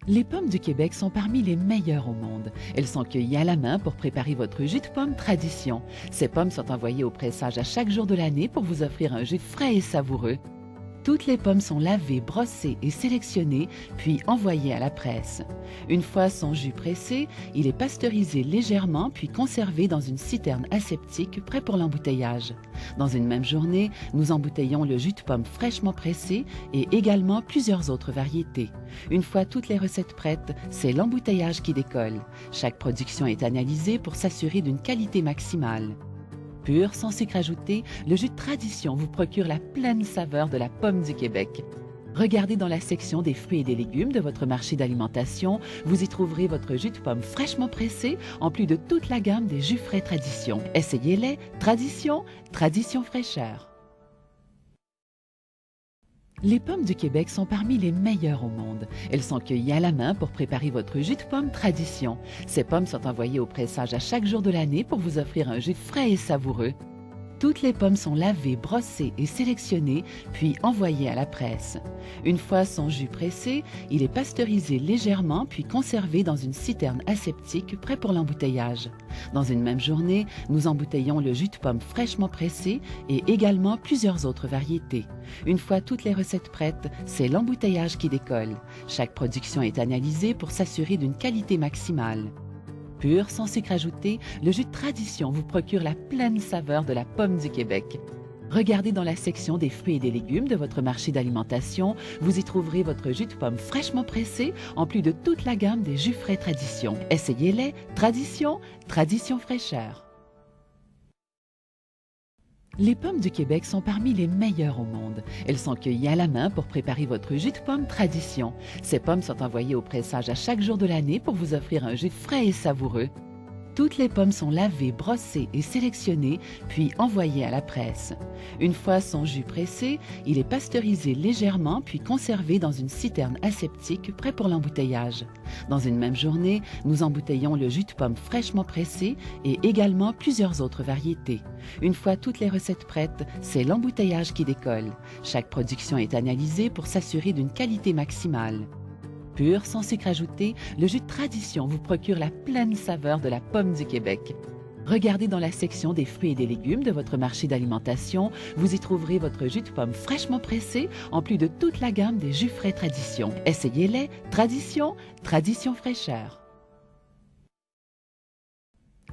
Les pommes du Québec sont parmi les meilleures au monde. Elles sont cueillies à la main pour préparer votre jus de pomme tradition. Ces pommes sont envoyées au pressage à chaque jour de l'année pour vous offrir un jus frais et savoureux. Toutes les pommes sont lavées, brossées et sélectionnées, puis envoyées à la presse. Une fois son jus pressé, il est pasteurisé légèrement, puis conservé dans une citerne aseptique, prêt pour l'embouteillage. Dans une même journée, nous embouteillons le jus de pomme fraîchement pressé et également plusieurs autres variétés. Une fois toutes les recettes prêtes, c'est l'embouteillage qui décolle. Chaque production est analysée pour s'assurer d'une qualité maximale. Pur, sans sucre ajouté, le jus de tradition vous procure la pleine saveur de la pomme du Québec. Regardez dans la section des fruits et des légumes de votre marché d'alimentation, vous y trouverez votre jus de pomme fraîchement pressé, en plus de toute la gamme des jus frais tradition. Essayez-les, tradition, tradition fraîcheur. Les pommes du Québec sont parmi les meilleures au monde. Elles sont cueillies à la main pour préparer votre jus de pomme tradition. Ces pommes sont envoyées au pressage à chaque jour de l'année pour vous offrir un jus frais et savoureux. Toutes les pommes sont lavées, brossées et sélectionnées, puis envoyées à la presse. Une fois son jus pressé, il est pasteurisé légèrement, puis conservé dans une citerne aseptique, prêt pour l'embouteillage. Dans une même journée, nous embouteillons le jus de pomme fraîchement pressé et également plusieurs autres variétés. Une fois toutes les recettes prêtes, c'est l'embouteillage qui décolle. Chaque production est analysée pour s'assurer d'une qualité maximale. Pur, sans sucre ajouté, le jus de tradition vous procure la pleine saveur de la pomme du Québec. Regardez dans la section des fruits et des légumes de votre marché d'alimentation, vous y trouverez votre jus de pomme fraîchement pressé, en plus de toute la gamme des jus frais tradition. Essayez-les, tradition, tradition fraîcheur. Les pommes du Québec sont parmi les meilleures au monde. Elles sont cueillies à la main pour préparer votre jus de pomme tradition. Ces pommes sont envoyées au pressage à chaque jour de l'année pour vous offrir un jus frais et savoureux. Toutes les pommes sont lavées, brossées et sélectionnées, puis envoyées à la presse. Une fois son jus pressé, il est pasteurisé légèrement, puis conservé dans une citerne aseptique, prêt pour l'embouteillage. Dans une même journée, nous embouteillons le jus de pomme fraîchement pressé et également plusieurs autres variétés. Une fois toutes les recettes prêtes, c'est l'embouteillage qui décolle. Chaque production est analysée pour s'assurer d'une qualité maximale. Pur, sans sucre ajouté, le jus de tradition vous procure la pleine saveur de la pomme du Québec. Regardez dans la section des fruits et des légumes de votre marché d'alimentation, vous y trouverez votre jus de pomme fraîchement pressé, en plus de toute la gamme des jus frais tradition. Essayez-les, tradition, tradition fraîcheur.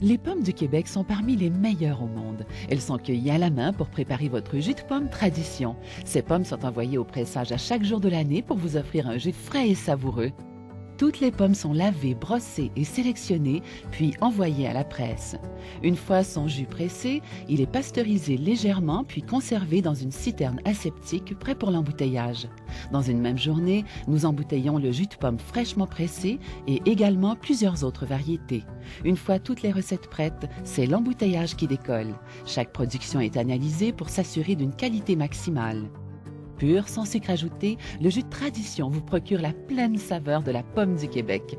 Les pommes du Québec sont parmi les meilleures au monde. Elles sont cueillies à la main pour préparer votre jus de pomme tradition. Ces pommes sont envoyées au pressage à chaque jour de l'année pour vous offrir un jus frais et savoureux. Toutes les pommes sont lavées, brossées et sélectionnées, puis envoyées à la presse. Une fois son jus pressé, il est pasteurisé légèrement, puis conservé dans une citerne aseptique, prêt pour l'embouteillage. Dans une même journée, nous embouteillons le jus de pomme fraîchement pressé et également plusieurs autres variétés. Une fois toutes les recettes prêtes, c'est l'embouteillage qui décolle. Chaque production est analysée pour s'assurer d'une qualité maximale. Pur, sans sucre ajouté, le jus de tradition vous procure la pleine saveur de la pomme du Québec.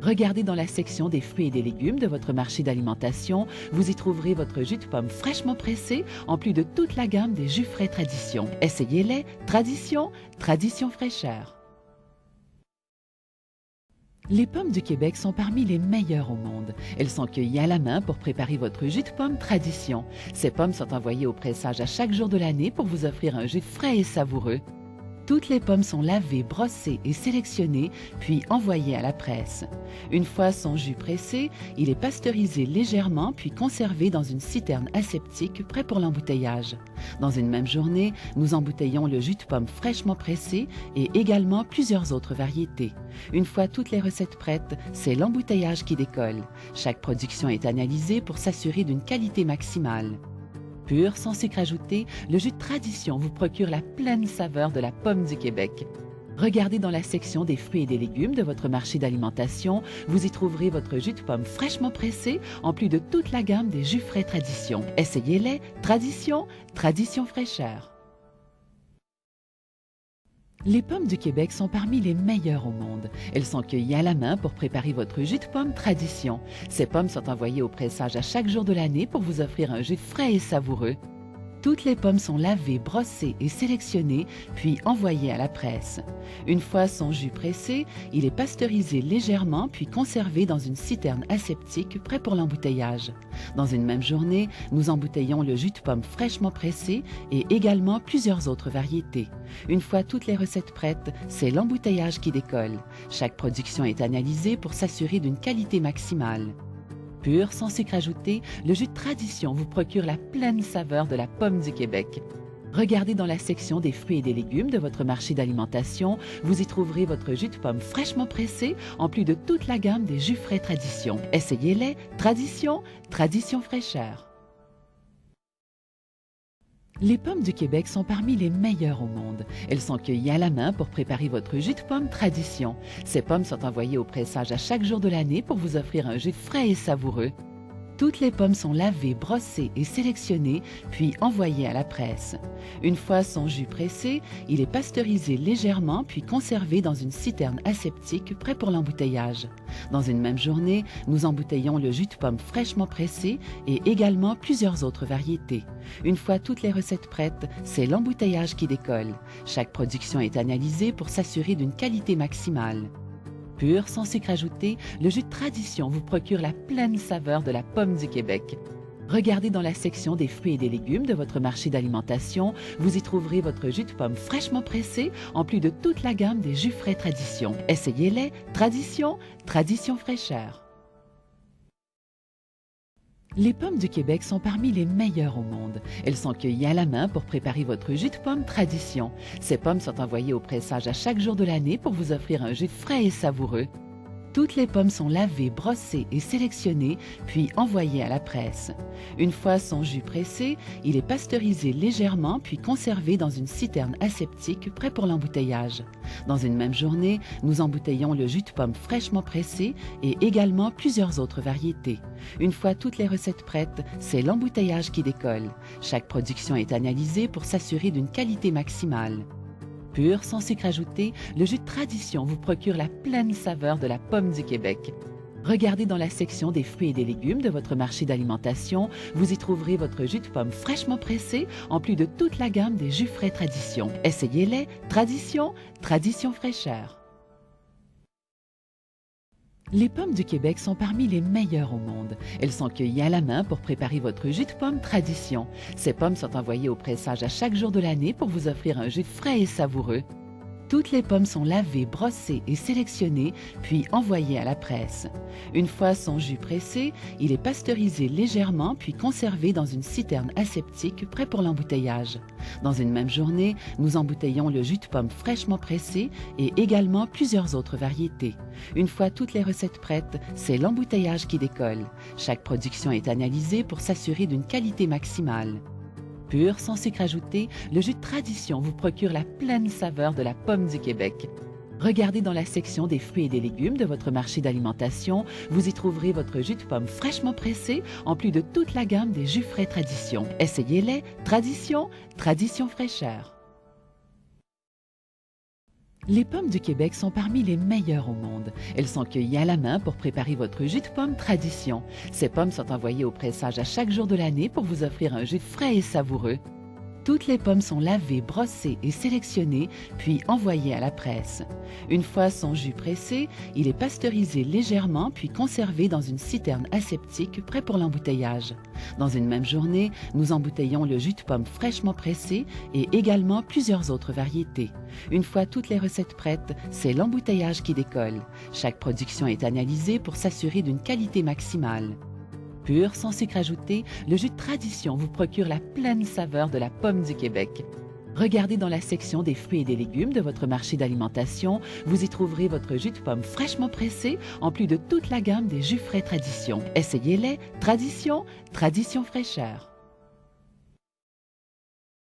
Regardez dans la section des fruits et des légumes de votre marché d'alimentation, vous y trouverez votre jus de pomme fraîchement pressé, en plus de toute la gamme des jus frais tradition. Essayez-les, tradition, tradition fraîcheur. Les pommes du Québec sont parmi les meilleures au monde. Elles sont cueillies à la main pour préparer votre jus de pomme tradition. Ces pommes sont envoyées au pressage à chaque jour de l'année pour vous offrir un jus frais et savoureux. Toutes les pommes sont lavées, brossées et sélectionnées, puis envoyées à la presse. Une fois son jus pressé, il est pasteurisé légèrement, puis conservé dans une citerne aseptique, prêt pour l'embouteillage. Dans une même journée, nous embouteillons le jus de pomme fraîchement pressé et également plusieurs autres variétés. Une fois toutes les recettes prêtes, c'est l'embouteillage qui décolle. Chaque production est analysée pour s'assurer d'une qualité maximale. Pur, sans sucre ajouté, le jus de tradition vous procure la pleine saveur de la pomme du Québec. Regardez dans la section des fruits et des légumes de votre marché d'alimentation, vous y trouverez votre jus de pomme fraîchement pressé, en plus de toute la gamme des jus frais tradition. Essayez-les, tradition, tradition fraîcheur. Les pommes du Québec sont parmi les meilleures au monde. Elles sont cueillies à la main pour préparer votre jus de pomme tradition. Ces pommes sont envoyées au pressage à chaque jour de l'année pour vous offrir un jus frais et savoureux. Toutes les pommes sont lavées, brossées et sélectionnées, puis envoyées à la presse. Une fois son jus pressé, il est pasteurisé légèrement, puis conservé dans une citerne aseptique, prêt pour l'embouteillage. Dans une même journée, nous embouteillons le jus de pomme fraîchement pressé et également plusieurs autres variétés. Une fois toutes les recettes prêtes, c'est l'embouteillage qui décolle. Chaque production est analysée pour s'assurer d'une qualité maximale. Pur, sans sucre ajouté, le jus de Tradition vous procure la pleine saveur de la pomme du Québec. Regardez dans la section des fruits et des légumes de votre marché d'alimentation, vous y trouverez votre jus de pomme fraîchement pressé, en plus de toute la gamme des jus frais Tradition. Essayez-les, Tradition, Tradition fraîcheur. Les pommes du Québec sont parmi les meilleures au monde. Elles sont cueillies à la main pour préparer votre jus de pomme Tradition. Ces pommes sont envoyées au pressage à chaque jour de l'année pour vous offrir un jus frais et savoureux. Toutes les pommes sont lavées, brossées et sélectionnées, puis envoyées à la presse. Une fois son jus pressé, il est pasteurisé légèrement, puis conservé dans une citerne aseptique, prêt pour l'embouteillage. Dans une même journée, nous embouteillons le jus de pomme fraîchement pressé et également plusieurs autres variétés. Une fois toutes les recettes prêtes, c'est l'embouteillage qui décolle. Chaque production est analysée pour s'assurer d'une qualité maximale. Pur, sans sucre ajouté, le jus de Tradition vous procure la pleine saveur de la pomme du Québec. Regardez dans la section des fruits et des légumes de votre marché d'alimentation, vous y trouverez votre jus de pomme fraîchement pressé, en plus de toute la gamme des jus frais Tradition. Essayez-les, Tradition, Tradition fraîcheur. Les pommes du Québec sont parmi les meilleures au monde. Elles sont cueillies à la main pour préparer votre jus de pomme Tradition. Ces pommes sont envoyées au pressage à chaque jour de l'année pour vous offrir un jus frais et savoureux. Toutes les pommes sont lavées, brossées et sélectionnées, puis envoyées à la presse. Une fois son jus pressé, il est pasteurisé légèrement, puis conservé dans une citerne aseptique, prêt pour l'embouteillage. Dans une même journée, nous embouteillons le jus de pomme fraîchement pressé et également plusieurs autres variétés. Une fois toutes les recettes prêtes, c'est l'embouteillage qui décolle. Chaque production est analysée pour s'assurer d'une qualité maximale. Pur, sans sucre ajouté, le jus de Tradition vous procure la pleine saveur de la pomme du Québec. Regardez dans la section des fruits et des légumes de votre marché d'alimentation, vous y trouverez votre jus de pomme fraîchement pressé, en plus de toute la gamme des jus frais Tradition. Essayez-les, Tradition, Tradition fraîcheur. Les pommes du Québec sont parmi les meilleures au monde. Elles sont cueillies à la main pour préparer votre jus de pomme Tradition. Ces pommes sont envoyées au pressage à chaque jour de l'année pour vous offrir un jus frais et savoureux. Toutes les pommes sont lavées, brossées et sélectionnées, puis envoyées à la presse. Une fois son jus pressé, il est pasteurisé légèrement, puis conservé dans une citerne aseptique, prêt pour l'embouteillage. Dans une même journée, nous embouteillons le jus de pomme fraîchement pressé et également plusieurs autres variétés. Une fois toutes les recettes prêtes, c'est l'embouteillage qui décolle. Chaque production est analysée pour s'assurer d'une qualité maximale. Pur, sans sucre ajouté, le jus de Tradition vous procure la pleine saveur de la pomme du Québec. Regardez dans la section des fruits et des légumes de votre marché d'alimentation, vous y trouverez votre jus de pomme fraîchement pressé, en plus de toute la gamme des jus frais Tradition. Essayez-les, Tradition, Tradition fraîcheur. Les pommes du Québec sont parmi les meilleures au monde. Elles sont cueillies à la main pour préparer votre jus de pomme Tradition. Ces pommes sont envoyées au pressage à chaque jour de l'année pour vous offrir un jus frais et savoureux. Toutes les pommes sont lavées, brossées et sélectionnées, puis envoyées à la presse. Une fois son jus pressé, il est pasteurisé légèrement, puis conservé dans une citerne aseptique, prêt pour l'embouteillage. Dans une même journée, nous embouteillons le jus de pomme fraîchement pressé et également plusieurs autres variétés. Une fois toutes les recettes prêtes, c'est l'embouteillage qui décolle. Chaque production est analysée pour s'assurer d'une qualité maximale. Pur, sans sucre ajouté, le jus de Tradition vous procure la pleine saveur de la pomme du Québec. Regardez dans la section des fruits et des légumes de votre marché d'alimentation, vous y trouverez votre jus de pomme fraîchement pressé, en plus de toute la gamme des jus frais Tradition. Essayez-les, Tradition, Tradition fraîcheur.